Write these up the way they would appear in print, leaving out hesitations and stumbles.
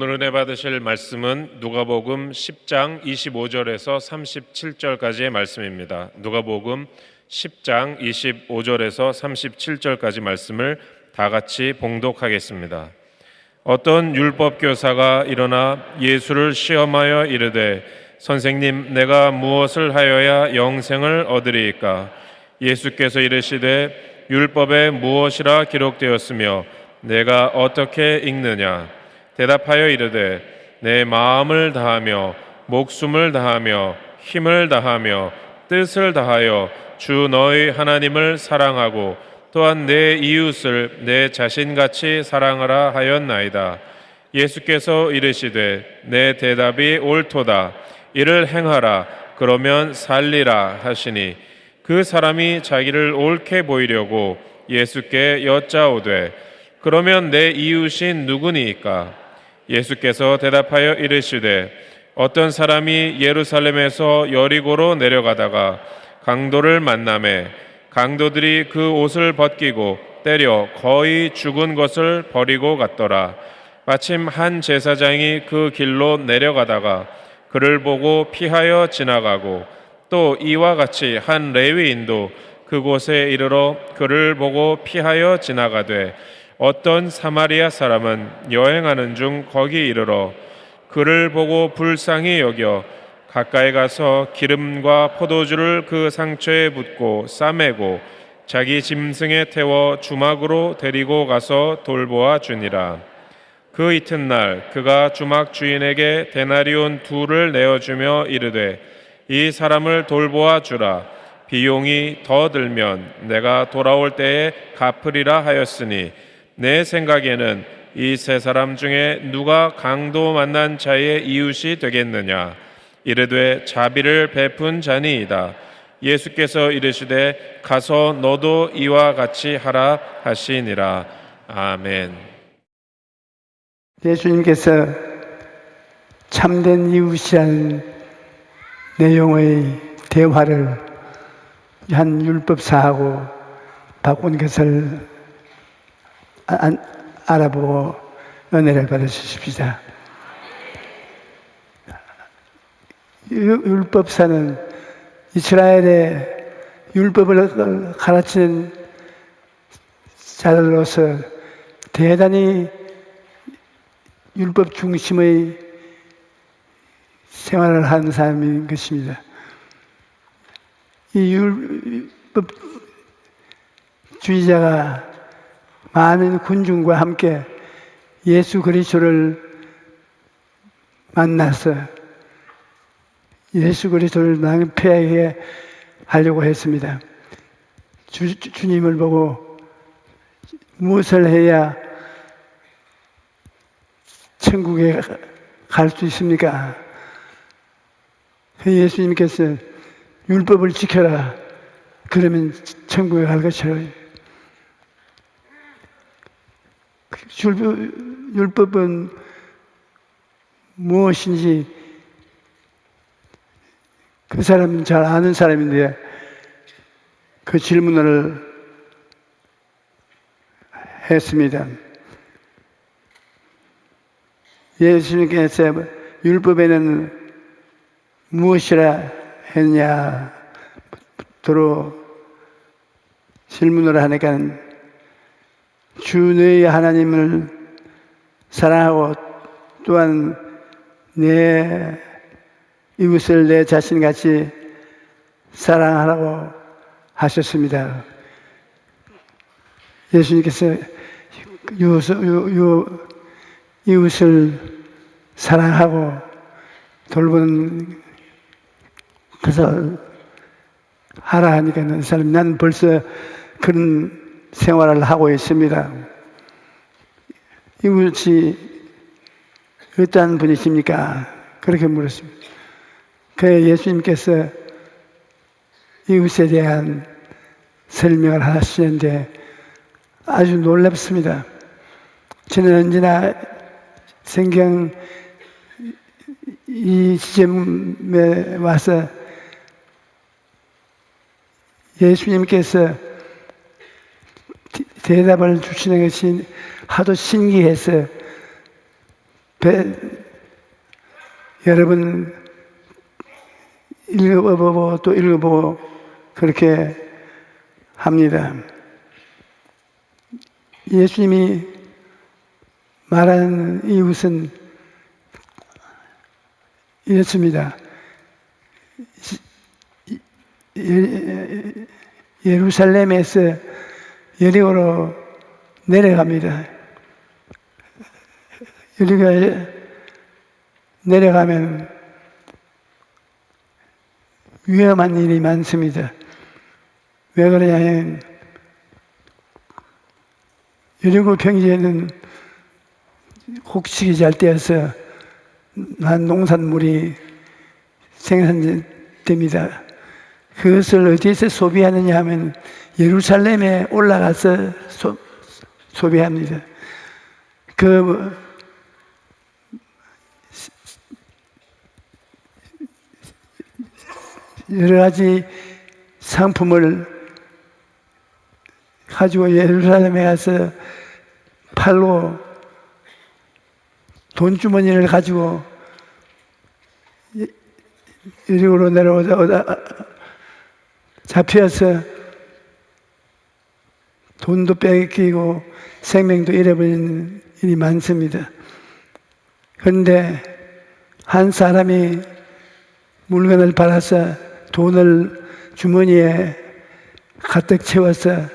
오늘 은혜 받으실 말씀은 누가복음 10장 25절에서 37절까지의 말씀입니다. 누가복음 10장 25절에서 37절까지 말씀을 다 같이 봉독하겠습니다. 어떤 율법교사가 일어나 예수를 시험하여 이르되 선생님, 내가 무엇을 하여야 영생을 얻으리이까? 예수께서 이르시되 율법에 무엇이라 기록되었으며 내가 어떻게 읽느냐? 대답하여 이르되 내 마음을 다하며 목숨을 다하며 힘을 다하며 뜻을 다하여 주 너희 하나님을 사랑하고 또한 내 이웃을 내 자신같이 사랑하라 하였나이다. 예수께서 이르시되 내 대답이 옳도다. 이를 행하라. 그러면 살리라 하시니 그 사람이 자기를 옳게 보이려고 예수께 여짜오되 그러면 내 이웃이 누구니이까? 예수께서 대답하여 이르시되 어떤 사람이 예루살렘에서 여리고로 내려가다가 강도를 만나매 강도들이 그 옷을 벗기고 때려 거의 죽은 것을 버리고 갔더라. 마침 한 제사장이 그 길로 내려가다가 그를 보고 피하여 지나가고 또 이와 같이 한 레위인도 그곳에 이르러 그를 보고 피하여 지나가되 어떤 사마리아 사람은 여행하는 중 거기 이르러 그를 보고 불쌍히 여겨 가까이 가서 기름과 포도주를 그 상처에 붓고 싸매고 자기 짐승에 태워 주막으로 데리고 가서 돌보아 주니라. 그 이튿날 그가 주막 주인에게 데나리온 2를 내어주며 이르되 이 사람을 돌보아 주라. 비용이 더 들면 내가 돌아올 때에 갚으리라 하였으니 내 생각에는 이 세 사람 중에 누가 강도 만난 자의 이웃이 되겠느냐? 이르되 자비를 베푼 자니이다. 예수께서 이르시되 가서 너도 이와 같이 하라 하시니라. 아멘. 예수님께서 참된 이웃이라는 내용의 대화를 한 율법사하고 바꾼 것을 알아보고 은혜를 받으십시다. 율법사는 이스라엘의 율법을 가르치는 자들로서 대단히 율법 중심의 생활을 하는 사람인 것입니다. 이 율법주의자가 많은 군중과 함께 예수 그리스도를 만나서 예수 그리스도를 낭패하게 하려고 했습니다. 주님을 보고 무엇을 해야 천국에 갈 수 있습니까? 예수님께서 율법을 지켜라. 그러면 천국에 갈 것이라. 율법은 무엇인지 그 사람은 잘 아는 사람인데 그 질문을 했습니다. 예수님께서 율법에는 무엇이라 했냐 도로 질문을 하니까 주 너희 하나님을 사랑하고 또한 내 이웃을 내 자신같이 사랑하라고 하셨습니다. 예수님께서 이웃을 사랑하고 돌보는 것을 하라 하니까 그 사람이 나는 벌써 그런 생활을 하고 있습니다. 이웃이 어떤 분이십니까? 그렇게 물었습니다. 그 예수님께서 이웃에 대한 설명을 하시는데 아주 놀랍습니다. 저는 언제나 성경 이 지점에 와서 예수님께서 대답을 주시는 것이 하도 신기해서 여러 번 읽어보고 또 읽어보고 그렇게 합니다. 예수님이 말하는 이웃은 이렇습니다. 예루살렘에서 여리고로 내려갑니다. 여리고에 내려가면 위험한 일이 많습니다. 왜 그러냐면 여리고 평지에는 곡식이 잘 떼어서 난 농산물이 생산됩니다. 그것을 어디에서 소비하느냐 하면 예루살렘에 올라가서 소비합니다. 그 여러 가지 상품을 가지고 예루살렘에 가서 팔고 돈주머니를 가지고 여리고로 내려오다 잡혀서 돈도 뺏기고 생명도 잃어버리는 일이 많습니다. 그런데 한 사람이 물건을 팔아서 돈을 주머니에 가득 채워서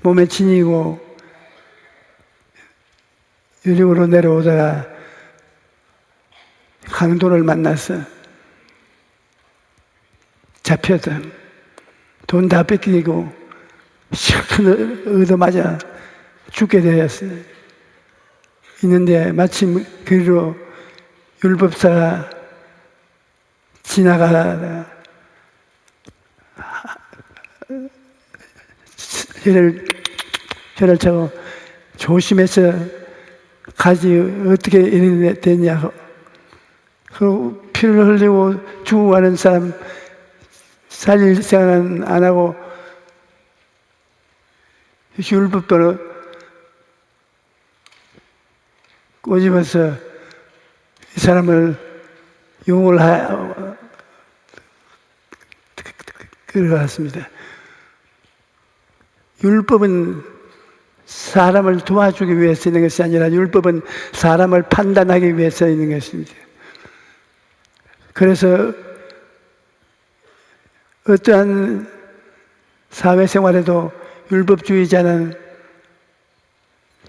몸에 지니고 여리고로 내려오다가 강도를 만나서 잡혀서 돈 다 뺏기고 실컷 얻어맞아 죽게 되었어요. 있는데 마침 그리로 율법사가 지나가다가 혀를 차고 조심해서 가지 어떻게 이렇게 됐냐고. 그리고 피를 흘리고 죽어가는 사람 살릴 생각은 안 하고 율법도로 꼬집어서 이 사람을 용을 끌어갔습니다. 율법은 사람을 도와주기 위해서 있는 것이 아니라 율법은 사람을 판단하기 위해서 있는 것입니다. 그래서 어떠한 사회생활에도 율법주의자는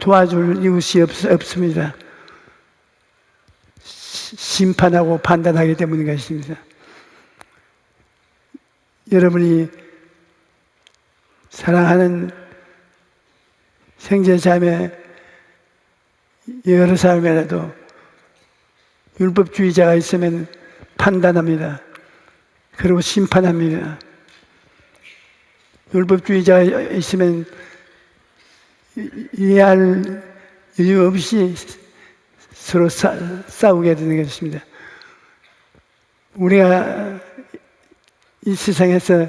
도와줄 이웃이 없습니다. 심판하고 판단하기 때문인 것입니다. 여러분이 사랑하는 형제자매 여러 사람이라도 율법주의자가 있으면 판단합니다. 그리고 심판합니다. 율법주의자가 있으면 이해할 이유 없이 서로 싸우게 되는 것입니다. 우리가 이 세상에서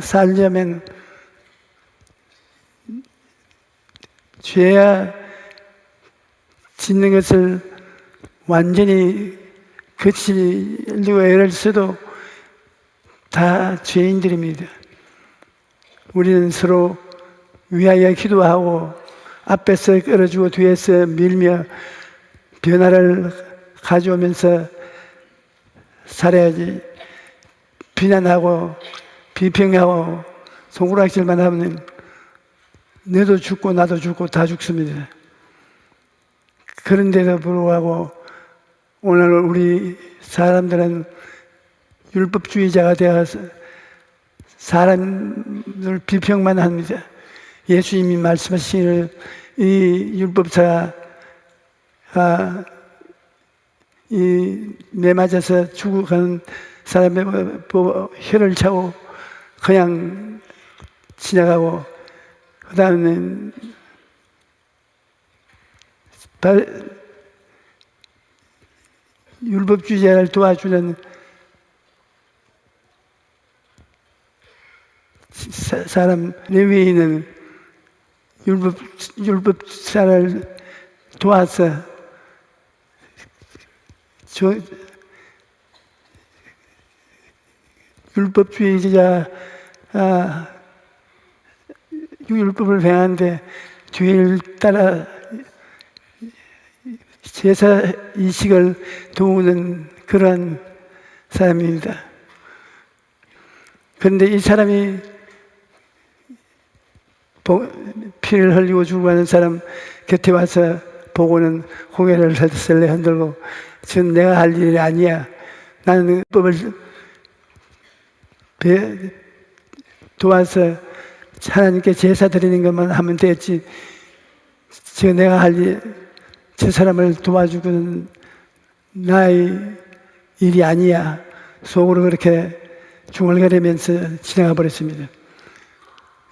살려면 죄야 짓는 것을 완전히 거치려고 애를 써도 다 죄인들입니다. 우리는 서로 위하여 기도하고 앞에서 끌어주고 뒤에서 밀며 변화를 가져오면서 살아야지. 비난하고 비평하고 손가락질만 하면 너도 죽고 나도 죽고 다 죽습니다. 그런데도 불구하고 오늘 우리 사람들은 율법주의자가 되어서 사람을 비평만 합니다. 예수님이 말씀하시기를 이 율법사가 이 매맞아서 죽어가는 사람의 보고 혀를 차고 그냥 지나가고 그 다음에 율법주의자를 도와주는 사람 레위인은 율법사를 도와서 율법주의자, 율법을 행하는데 죄를 따라 제사 이식을 도우는 그러한 사람입니다. 그런데 이 사람이 피를 흘리고 죽어가는 사람 곁에 와서 보고는 고개를 설레 흔들고, 전 내가 할 일이 아니야. 나는 법을 도와서 하나님께 제사 드리는 것만 하면 되지. 내가 할 일, 저 사람을 도와주고는 나의 일이 아니야. 속으로 그렇게 중얼거리면서 지나가 버렸습니다.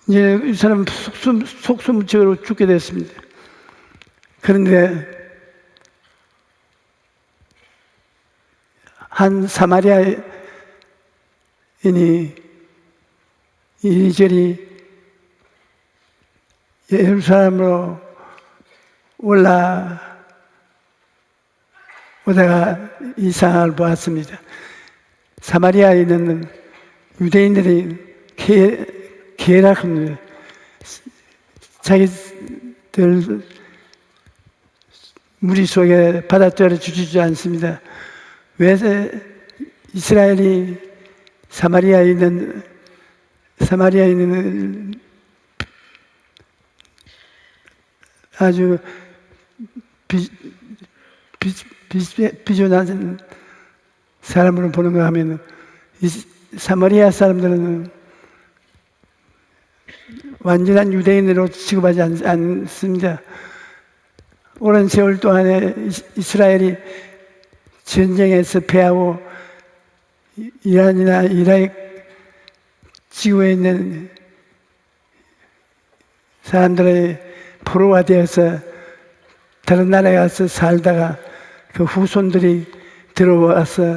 이제 이 사람은 속수무책으로 죽게 됐습니다. 그런데 한 사마리아인이 이리저리 예루살렘으로 올라오다가 이 상황을 보았습니다. 사마리아에 있는 유대인들이 계략합니다. 자기들 무리 속에 받아들여 주지 않습니다. 왜 이스라엘이 사마리아에 있는 아주 비존한 사람으로 보는가 하면, 이 사마리아 사람들은 완전한 유대인으로 취급하지 않습니다. 오랜 세월 동안에 이스라엘이 전쟁에서 패하고 이란이나 이라크 지구에 있는 사람들의 포로가 되어서 다른 나라에 가서 살다가 그 후손들이 들어와서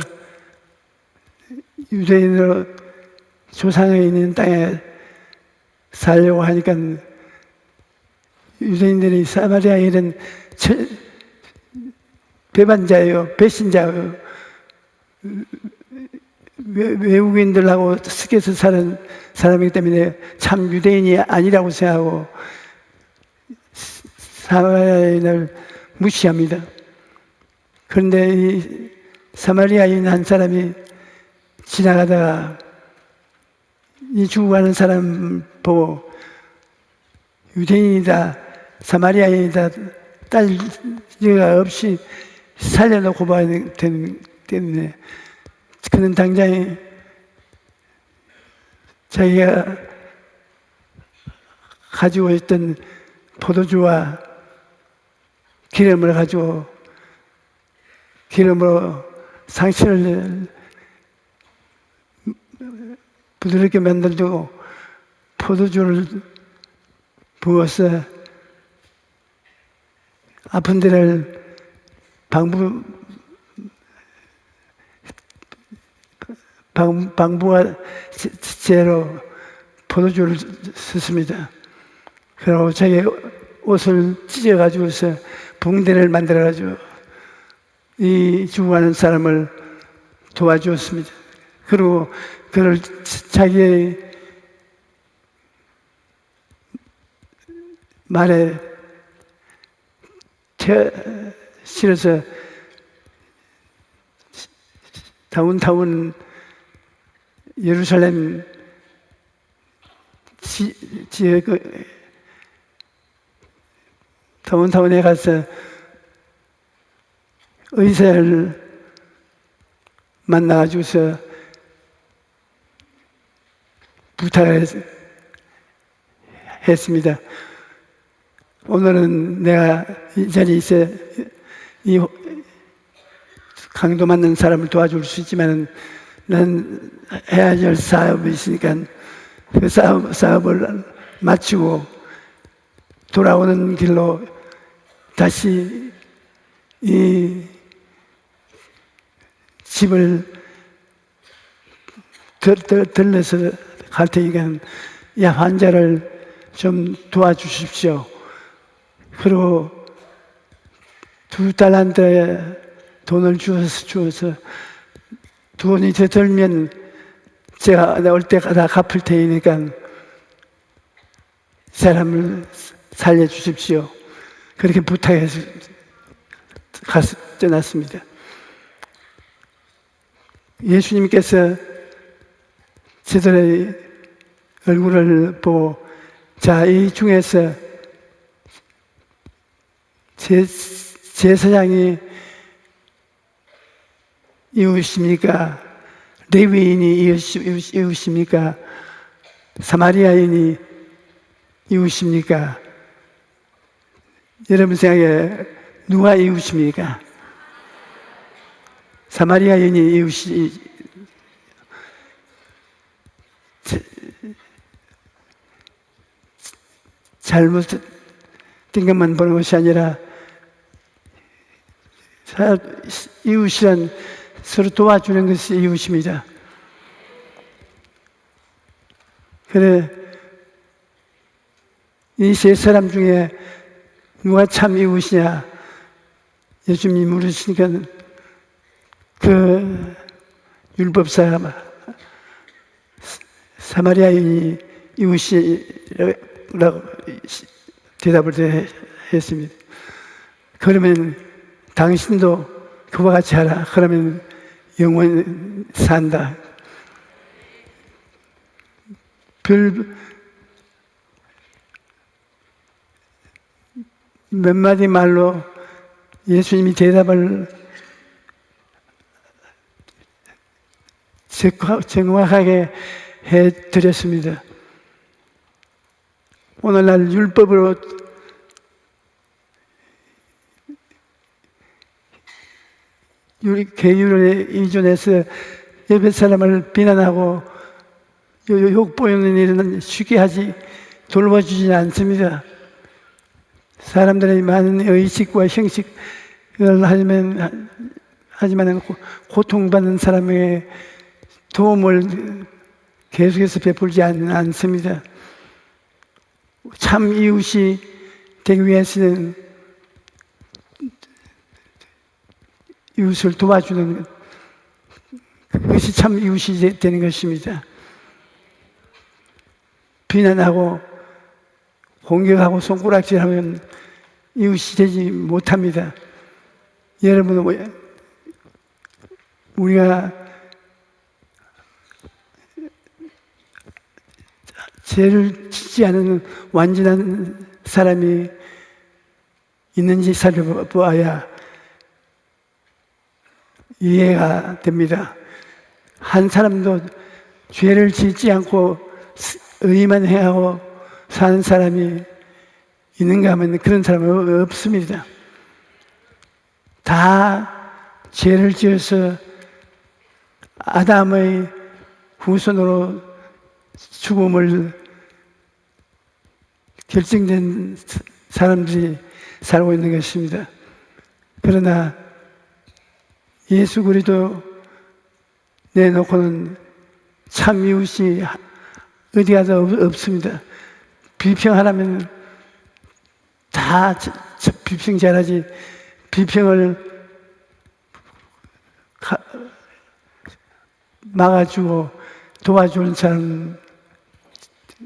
유대인으로 조상에 있는 땅에 살려고 하니까 유대인들이 사마리아에 있는 배반자예요, 배신자예요. 외국인들하고 섞여서 사는 사람이기 때문에 참 유대인이 아니라고 생각하고 사마리아인을 무시합니다. 그런데 이 사마리아인 한 사람이 지나가다가 이 죽어가는 사람 보고 유대인이다, 사마리아인이다, 딸리가 없이 살려놓고 봐야 되는 때문에 그는 당장 자기가 가지고 있던 포도주와 기름을 가지고 기름으로 상처를 부드럽게 만들고 포도주를 부어서 아픈 데를 방부와 제로 포도주를 썼습니다. 그리고 자기 옷을 찢어가지고서 붕대를 만들어가지고 이 죽어가는 사람을 도와주었습니다. 그리고 그를 자기의 말에 실어서 다운타운 예루살렘 지역 다운타운에 가서 의사를 만나가지고서 부탁을 했습니다. 오늘은 내가 이 자리에서 이 강도 맞는 사람을 도와줄 수 있지만 난 해야 할 사업이 있으니까 그 사업을 마치고 돌아오는 길로 다시 이 집을 들러서 갈 테니까 이 환자를 좀 도와주십시오. 그리고 2달란트의 돈을 주어서 돈이 더 들면 제가 올 때 다 갚을 테니까 사람을 살려주십시오. 그렇게 부탁해서 가서 떠났습니다. 예수님께서 저들의 얼굴을 보고, 자, 이 중에서 제사장이 이웃입니까? 레위인이 이웃입니까? 사마리아인이 이웃입니까? 여러분 생각에 누가 이웃입니까? 사마리아인이 이웃이 잘못된 것만 보는 것이 아니라 이웃이란 서로 도와주는 것이 이웃입니다. 그래, 이 세 사람 중에 누가 참 이웃이냐 예수님이 물으시니까 그 율법사 사마리아인이 이웃이라고 대답을 했습니다. 그러면 당신도 그와 같이 하라. 그러면 영원히 산다. 몇 마디 말로 예수님이 대답을 정확하게 해드렸습니다. 오늘날 율법으로 계율에 의존해서 옆에 사람을 비난하고 욕보이는 일은 쉽게 하지 돌봐주지 않습니다. 사람들의 많은 의식과 형식을 하지만 고통받는 사람에게 도움을 계속해서 베풀지 않습니다. 참 이웃이 되기 위해서는 이웃을 도와주는 그것이 참 이웃이 되는 것입니다. 비난하고 공격하고 손가락질하면 이웃이 되지 못합니다. 여러분, 우리가 죄를 짓지 않은 완전한 사람이 있는지 살펴보아야 이해가 됩니다. 한 사람도 죄를 짓지 않고 의만 해하고 사는 사람이 있는가 하면 그런 사람은 없습니다. 다 죄를 지어서 아담의 후손으로 죽음을 결정된 사람들이 살고 있는 것입니다. 그러나 예수 그리스도 내놓고는 참 이웃이 어디 가도 없습니다. 비평하라면 다 비평 잘하지, 비평을 막아주고 도와주는 사람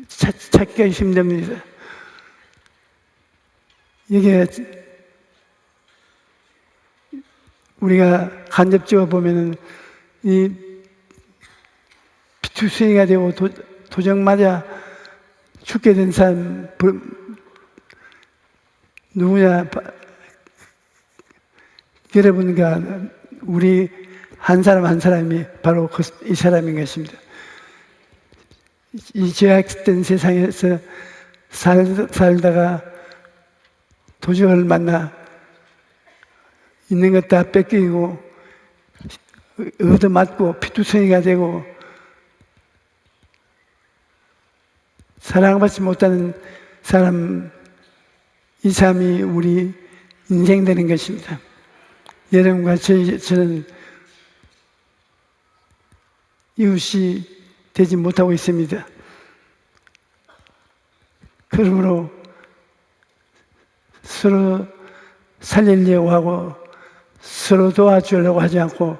찾기가 힘듭니다. 이게 우리가 간접적으로 보면은 이 피투성이가 되고 도적 맞아 죽게 된 사람 누구냐? 여러분과 우리 한 사람 한 사람이 바로 이 사람인 것입니다. 이 죄악된 세상에서 살다가 도적을 만나 있는 것 다 뺏기고 얻어맞고 피투성이가 되고 사랑받지 못하는 사람, 이 삶이 우리 인생 되는 것입니다. 여러분과 저는 이웃이 되지 못하고 있습니다. 그러므로 서로 살리려고 하고 서로 도와주려고 하지 않고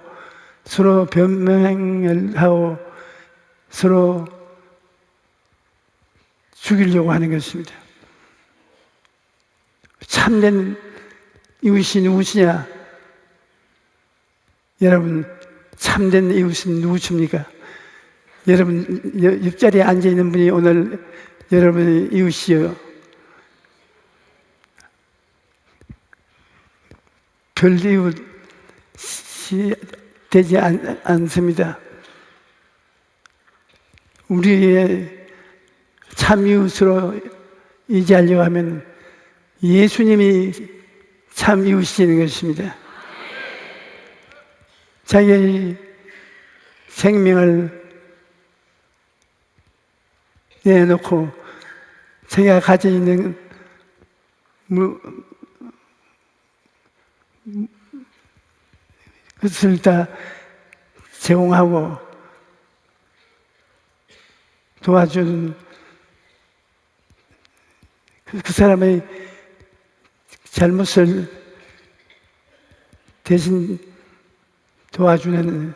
서로 변명을 하고 서로 죽이려고 하는 것입니다. 참된 이웃이 누구시냐? 여러분, 참된 이웃은 누구십니까? 여러분 옆자리에 앉아 있는 분이 오늘 여러분의 이웃이요. 별 이웃이 되지 않습니다. 우리의 참 이웃으로 이제하려고 하면 예수님이 참 이웃이시는 것입니다. 자기의 생명을 내놓고 자기가 가지고 있는 그것을 다 제공하고 도와주는 그 사람의 잘못을 대신 도와주는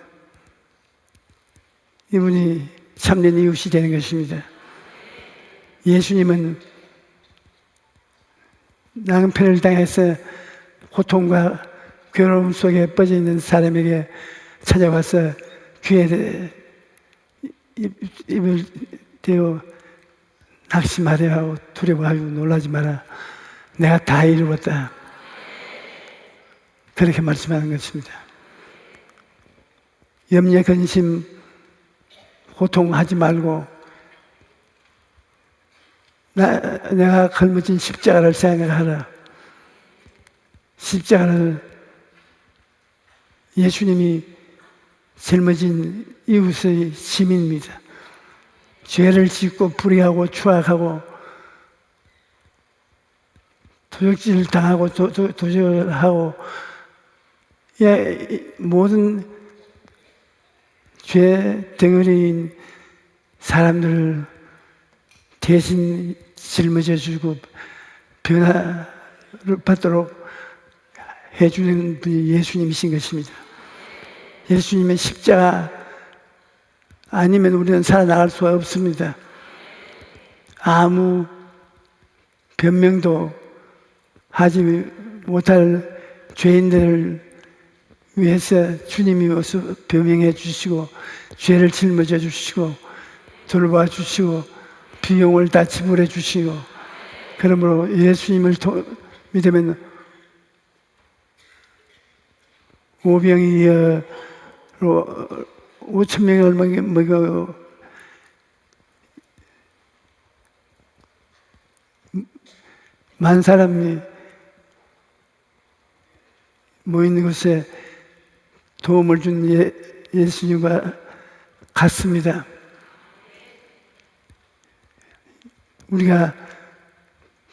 이분이 참된 이웃이 되는 것입니다. 예수님은 낭패를 당해서 고통과 괴로움 속에 빠져 있는 사람에게 찾아와서 귀에 입을 대어 낙심하려 하고 두려워하고 놀라지 마라. 내가 다 이루었다. 그렇게 말씀하는 것입니다. 염려, 근심, 고통하지 말고 내가 걸머진 십자가를 생각하라. 십자가를 예수님이 젊어진 이웃의 시민입니다. 죄를 짓고 불의하고 추악하고 도적질 당하고 도적하고 모든 죄 덩어리인 사람들을 대신 짊어져 주고 변화를 받도록 해주는 분이 예수님이신 것입니다. 예수님의 십자가 아니면 우리는 살아나갈 수가 없습니다. 아무 변명도 하지 못할 죄인들을 위해서 주님이 와서 변명해 주시고 죄를 짊어져 주시고 돌봐주시고 비용을 다 지불해 주시고 그러므로 예수님을 믿으면 오병이어로 5,000명을 먹여 만 사람이 모이는 곳에 도움을 준 예수님과 같습니다. 우리가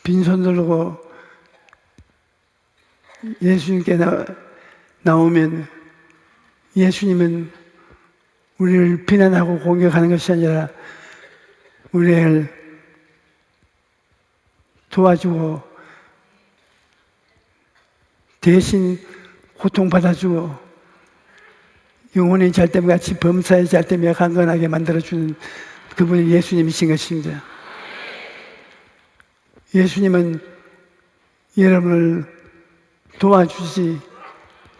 빈손 들고 예수님께 나오면 예수님은 우리를 비난하고 공격하는 것이 아니라 우리를 도와주고 대신 고통받아주고 영혼의 잘됨 같이 범사의 잘됨에 강건하게 만들어주는 그분이 예수님이신 것입니다. 예수님은 여러분을 도와주지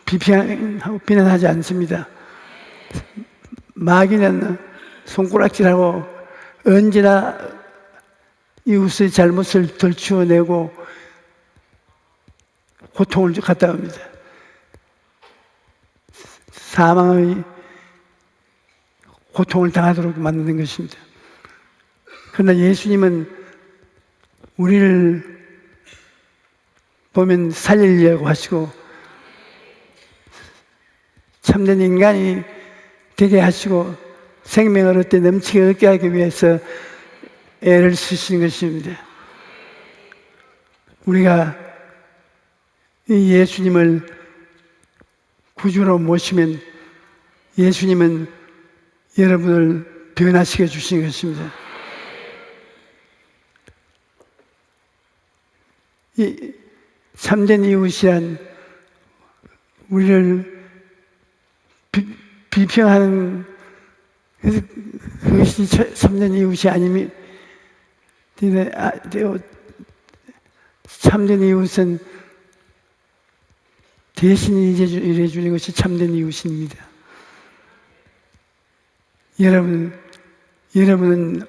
비난하지 않습니다. 마귀는 손가락질하고 언제나 이웃의 잘못을 덜추어내고 고통을 갖다 옵니다. 사망의 고통을 당하도록 만드는 것입니다. 그러나 예수님은 우리를 보면 살리려고 하시고 참된 인간이 되게 하시고 생명을 얻되 넘치게 얻게 하기 위해서 애를 쓰시는 것입니다. 우리가 이 예수님을 구주로 모시면 예수님은 여러분을 변화시켜 주시는 것입니다. 참된 이웃이란 우리를 비평하는 그것이 참된 이웃이 아니면 참된 이웃은 대신 일해주는 것이 참된 이웃입니다. 여러분은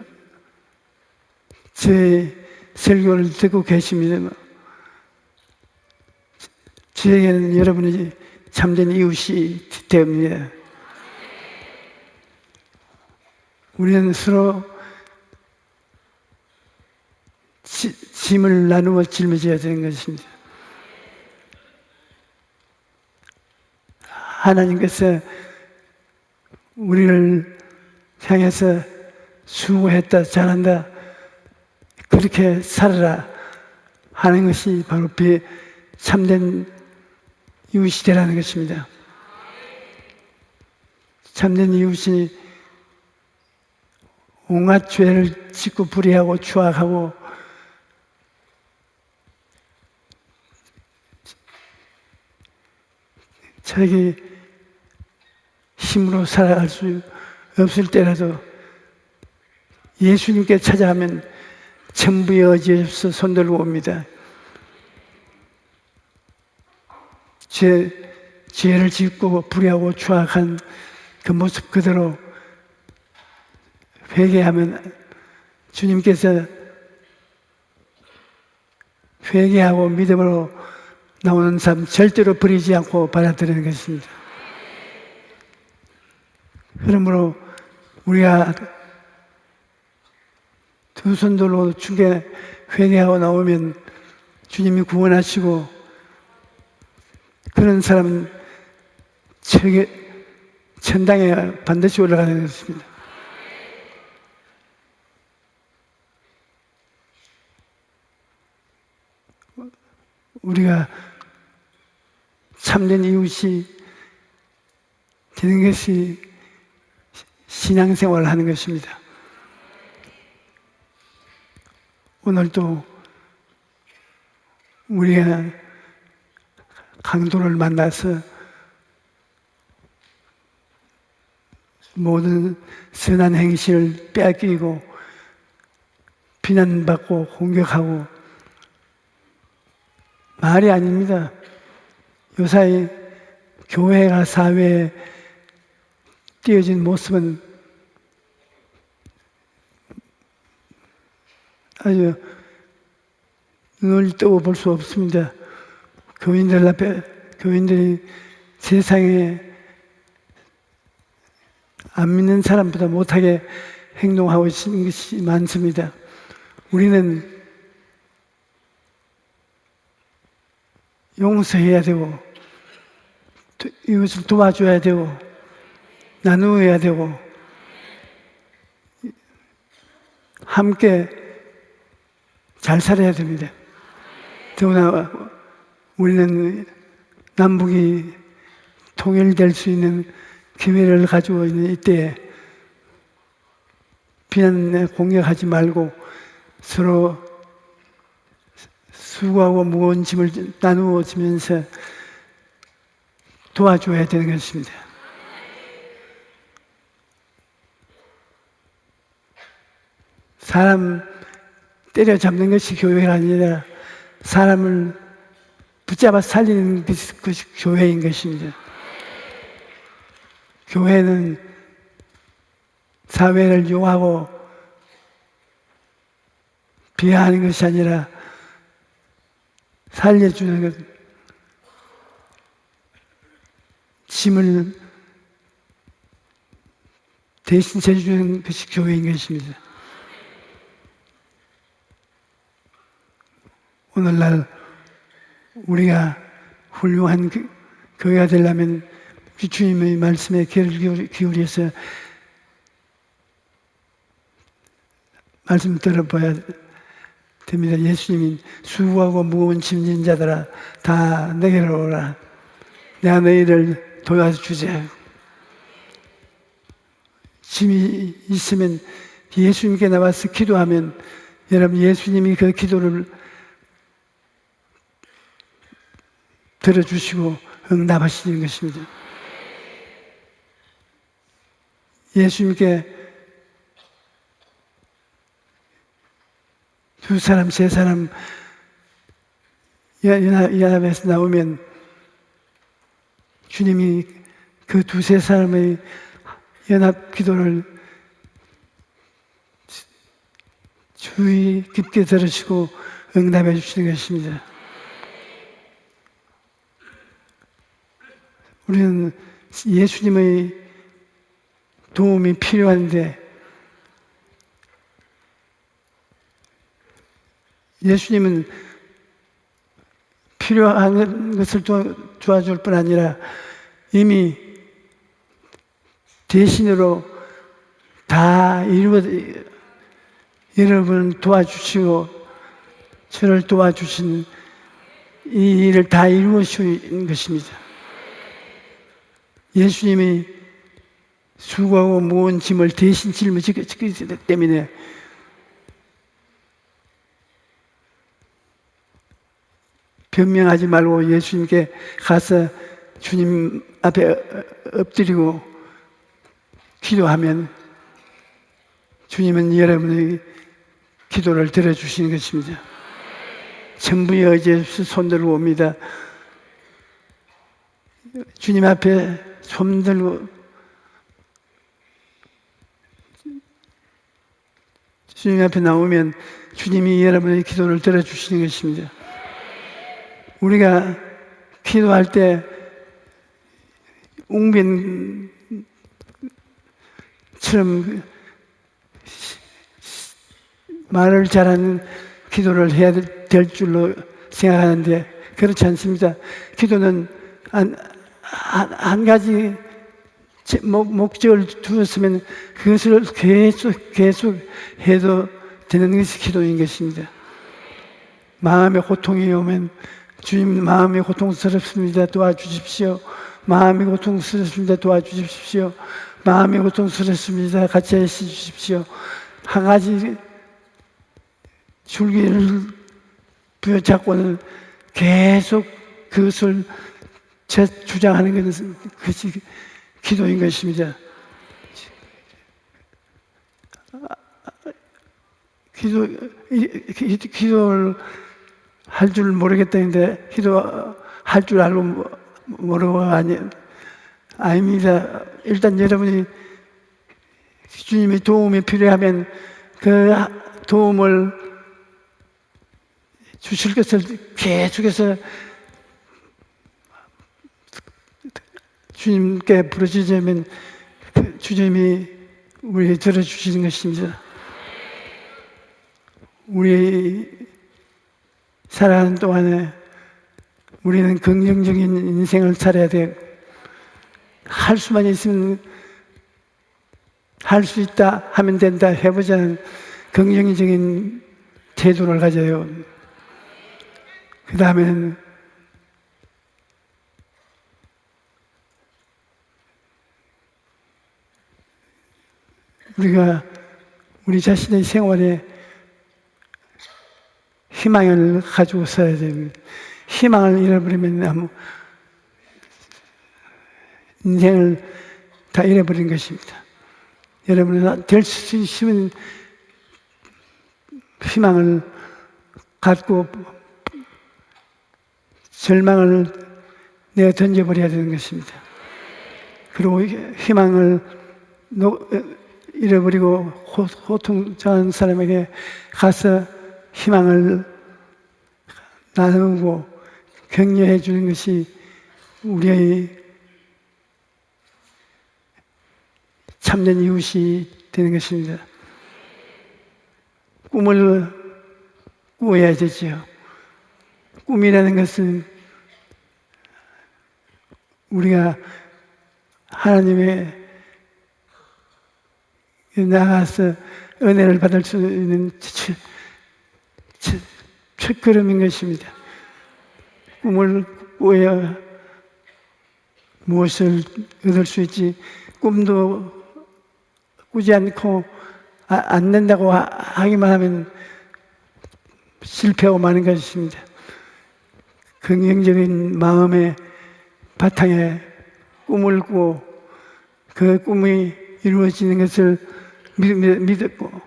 제 설교를 듣고 계십니다. 저에게는 여러분이 참된 이웃이 되옵니다. 우리는 서로 짐을 나누어 짊어져야 되는 것입니다. 하나님께서 우리를 향해서 수고했다, 잘한다, 그렇게 살아라 하는 것이 바로 참된 이웃이 되라는 것입니다. 참된 이웃이 온갖 죄를 짓고 불의하고 추악하고 자기 힘으로 살아갈 수 없을 때라도 예수님께 찾아가면 전부의 의지에서 손들고 옵니다. 죄를 짓고 불의하고 추악한 그 모습 그대로 회개하면 주님께서 회개하고 믿음으로 나오는 삶 절대로 버리지 않고 받아들이는 것입니다. 그러므로 우리가 두 손 들고 주께 회개하고 나오면 주님이 구원하시고 그런 사람은 천당에 반드시 올라가는 것입니다. 우리가 참된 이웃이 되는 것이 신앙생활을 하는 것입니다. 오늘도 우리가 강도를 만나서 모든 선한 행실을 빼앗기고 비난받고 공격하고 말이 아닙니다. 요사이 교회가 사회에 띄어진 모습은 아주 눈을 뜨고 볼 수 없습니다. 교인들이 세상에 안 믿는 사람보다 못하게 행동하고 있는 것이 많습니다. 우리는 용서해야 되고 이것을 도와줘야 되고 나누어야 되고 함께 잘 살아야 됩니다. 더구나 우리는 남북이 통일될 수 있는 기회를 가지고 있는 이때에 비난에 공격하지 말고 서로 수고하고 무거운 짐을 나누어 주면서 도와줘야 되는 것입니다. 사람 때려잡는 것이 교회가 아니라 사람을 붙잡아 살리는 것이 교회인 것입니다. 교회는 사회를 용하고 비하하는 것이 아니라 살려주는 것, 짐을 대신 져주는 것이 교회인 것입니다. 오늘날 우리가 훌륭한 교회가 되려면 주님의 말씀에 귀를 기울여서 말씀 들어봐야 됩니다. 예수님이 수고하고 무거운 짐진 자들아 다 내게로 오라. 내가 너희를 도와주자. 짐이 있으면 예수님께 나와서 기도하면 여러분 예수님이 그 기도를 들어주시고 응답하시는 것입니다. 예수님께 두 사람, 세 사람 연합에서 나오면 주님이 그 두세 사람의 연합 기도를 주의 깊게 들으시고 응답해 주시는 것입니다. 우리는 예수님의 도움이 필요한데 예수님은 필요한 것을 도와줄 뿐 아니라 이미 대신으로 다 여러분을 도와주시고 저를 도와주신 이 일을 다 이루어주신 것입니다. 예수님이 수고하고 무거운 짐을 대신 짊어지기 때문에 변명하지 말고 예수님께 가서 주님 앞에 엎드리고 기도하면 주님은 여러분의 기도를 들어주시는 것입니다. 전부의 의지에 손들고 옵니다. 주님 앞에 손들고 주님 앞에 나오면 주님이 여러분의 기도를 들어주시는 것입니다. 우리가 기도할 때 웅변처럼 말을 잘하는 기도를 해야 될 줄로 생각하는데 그렇지 않습니다. 기도는 한 가지 목적을 두었으면 그것을 계속 해도 되는 것이 기도인 것입니다. 마음의 고통이 오면 주님 마음이 고통스럽습니다. 도와주십시오. 마음이 고통스럽습니다. 도와주십시오. 마음이 고통스럽습니다. 같이 해주십시오. 한 가지 줄기를 부여잡고는 계속 그것을 주장하는 것이 기도인 것입니다. 기도를 할 줄 모르겠다는데 기도할 줄 알고 모르고 아닙니다. 일단 여러분이 주님의 도움이 필요하면 그 도움을 주실 것을 계속해서 주님께 부르짖으면 주님이 우리 들어주시는 것입니다. 우리 살아가는 동안에 우리는 긍정적인 인생을 살아야 돼요. 할 수만 있으면 할 수 있다 하면 된다 해보자는 긍정적인 태도를 가져요. 그 다음에는 우리가 우리 자신의 생활에 희망을 가지고 살아야 됩니다. 희망을 잃어버리면 인생을 다 잃어버린 것입니다. 여러분은 될 수 있으면 희망을 갖고 절망을 내가 던져버려야 되는 것입니다. 그리고 희망을 잃어버리고 호통당한 사람에게 가서 희망을 나누고 격려해 주는 것이 우리의 참된 이웃이 되는 것입니다. 꿈을 꾸어야 되지요. 꿈이라는 것은 우리가 하나님의 나가서 은혜를 받을 수 있는 첫걸음인 것입니다. 꿈을 꾸어야 무엇을 얻을 수 있지. 꿈도 꾸지 않고 안 된다고 하기만 하면 실패하고 마는 것입니다. 긍정적인 마음의 바탕에 꿈을 꾸고 그 꿈이 이루어지는 것을 믿었고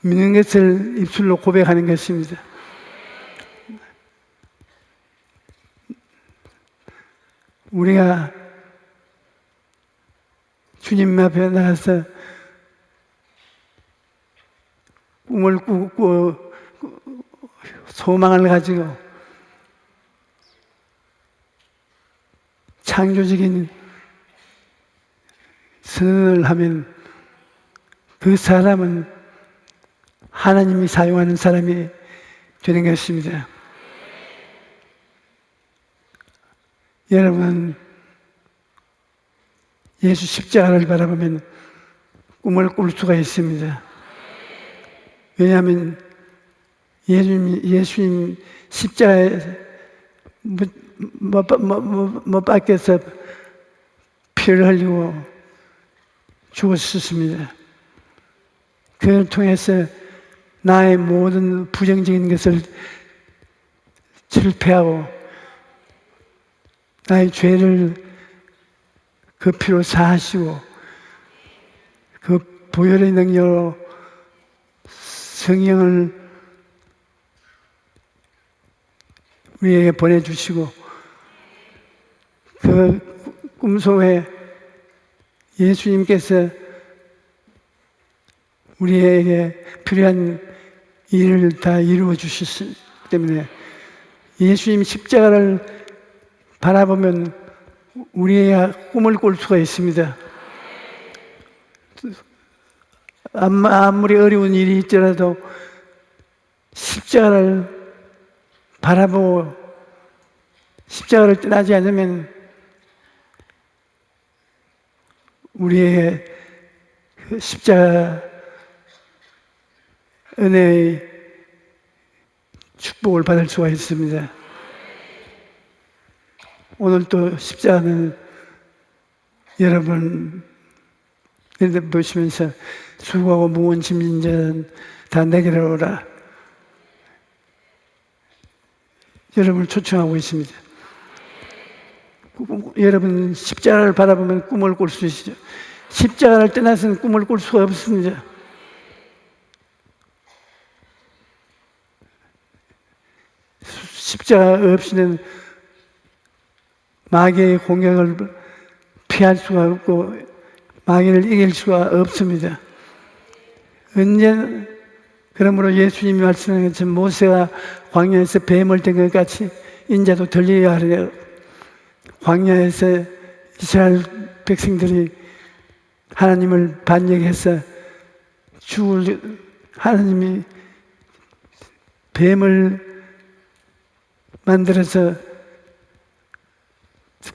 믿는 것을 입술로 고백하는 것입니다. 우리가 주님 앞에 나가서 꿈을 꾸고 소망을 가지고 창조적인 선언을 하면 그 사람은 하나님이 사용하는 사람이 되는 것입니다. 여러분, 예수 십자가를 바라보면 꿈을 꿀 수가 있습니다. 왜냐하면 예수님 십자가에 못 박혀서 피를 흘리고 죽었습니다. 그를 통해서 나의 모든 부정적인 것을 실패하고 나의 죄를 그 피로 사하시고 그 보혈의 능력으로 성령을 우리에게 보내주시고 그 꿈속에 예수님께서 우리에게 필요한 일을 다 이루어 주셨기 때문에 예수님 십자가를 바라보면 우리가 꿈을 꿀 수가 있습니다. 아무리 어려운 일이 있더라도 십자가를 바라보고 십자가를 떠나지 않으면 우리의 그 십자가 은혜의 축복을 받을 수가 있습니다. 오늘 또 십자가는 여러분 보시면서 수고하고 무거운 짐진 자는 다 내게로 오라. 여러분을 초청하고 있습니다. 여러분 십자가를 바라보면 꿈을 꿀 수 있죠. 십자가를 떠나서는 꿈을 꿀 수가 없습니다. 십자가 없이는 마귀의 공격을 피할 수가 없고 마귀를 이길 수가 없습니다. 언제 그러므로 예수님이 말씀하신 것처럼 모세가 광야에서 뱀을 든 것 같이 인자도 들려야 하려. 광야에서 이스라엘 백성들이 하나님을 반역해서 하나님이 뱀을 만들어서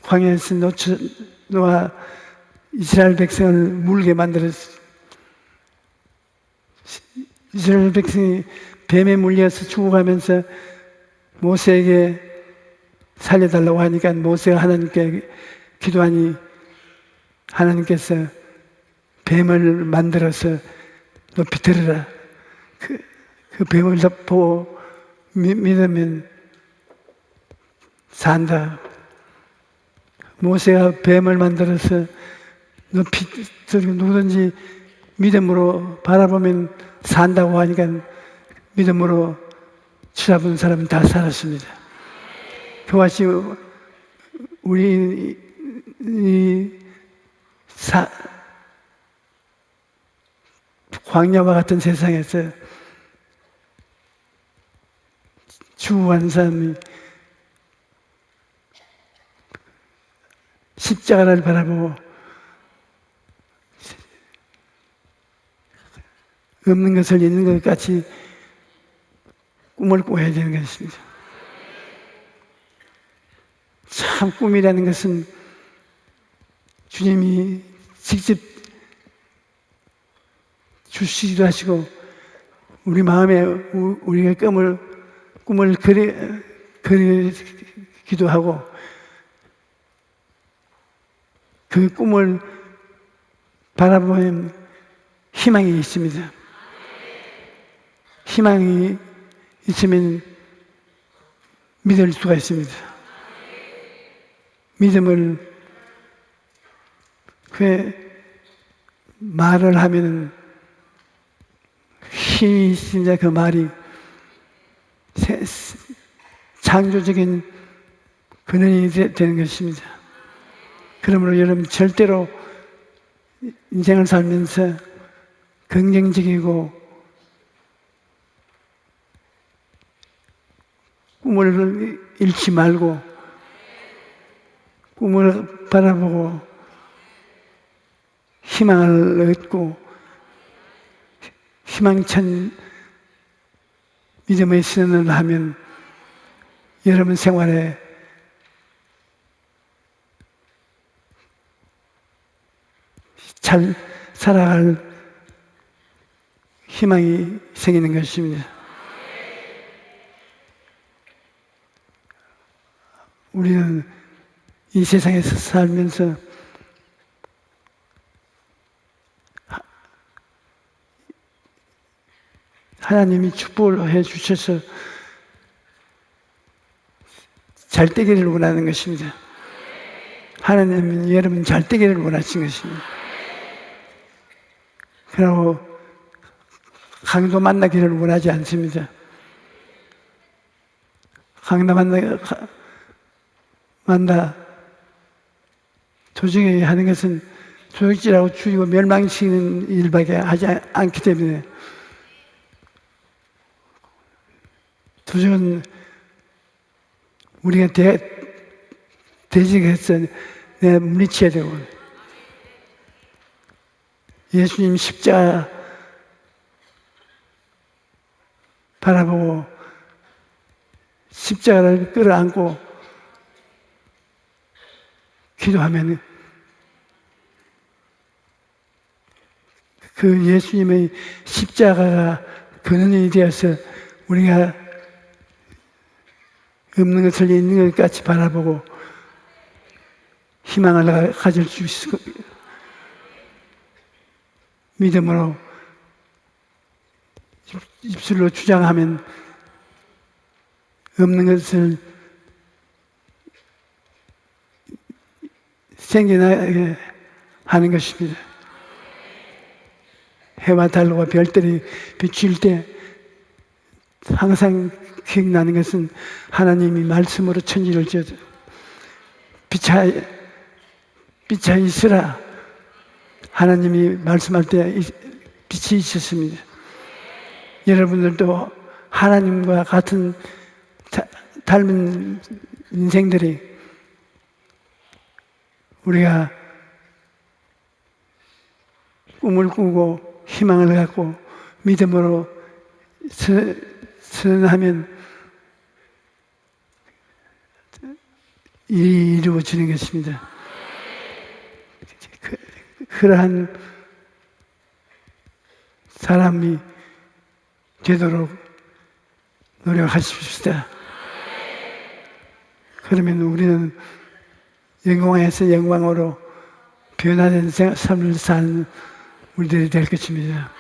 광야에서 놓아 이스라엘 백성을 물게 만들었어요. 이스라엘 백성이 뱀에 물려서 죽어가면서 모세에게 살려달라고 하니까 모세가 하나님께 기도하니 하나님께서 뱀을 만들어서 높이 들으라. 그 뱀을 보고 믿으면 산다. 모세가 뱀을 만들어서 높이 들고 누구든지 믿음으로 바라보면 산다고 하니까 믿음으로 쳐다보는 사람은 다 살았습니다. 그와 같이 우리 광야와 같은 세상에서 죽어가는 사람이 십자가를 바라보고 없는 것을 있는 것 같이 꿈을 꿔야 되는 것입니다. 참 꿈이라는 것은 주님이 직접 주시기도 하시고 우리 마음에 우리가 꿈을 그리기도 하고 그 꿈을 바라보면 희망이 있습니다. 희망이 있으면 믿을 수가 있습니다. 믿음을 말을 하면은 힘이 있습니다. 그 말이 창조적인 근원이 되는 것입니다. 그러므로 여러분 절대로 인생을 살면서 긍정적이고 꿈을 잃지 말고 꿈을 바라보고 희망을 얻고 희망찬 믿음의 선언을 하면 여러분 생활에 잘 살아갈 희망이 생기는 것입니다. 우리는 이 세상에서 살면서 하나님이 축복을 해 주셔서 잘 되기를 원하는 것입니다. 하나님은 여러분 잘 되기를 원하신 것입니다. 그리고 강도 만나기를 원하지 않습니다. 강도 만나 도중에 하는 것은 조직질하고 죽이고 멸망시키는 일밖에 하지 않기 때문에 도적은 우리가 대적해서 내가 물리쳐야 되고 예수님 십자가 바라보고 십자가를 끌어안고 기도하면 그 예수님의 십자가가 근원이 되어서 우리가 없는 것을 있는 것 같이 바라보고 희망을 가질 수 있을 겁니다. 믿음으로 입술로 주장하면 없는 것을 생겨나게 하는 것입니다. 해와 달과 별들이 비칠 때 항상 기억나는 것은 하나님이 말씀으로 천지를 지어서 빛이 있으라 하나님이 말씀할 때 빛이 있었습니다. 여러분들도 하나님과 같은 닮은 인생들이 우리가 꿈을 꾸고 희망을 갖고 믿음으로 선언하면 일이 이루어지는 것입니다. 그러한 사람이 되도록 노력하십시다. 그러면 우리는 영광에서 영광으로 변화된 삶을 사는 우리들이 될 것입니다.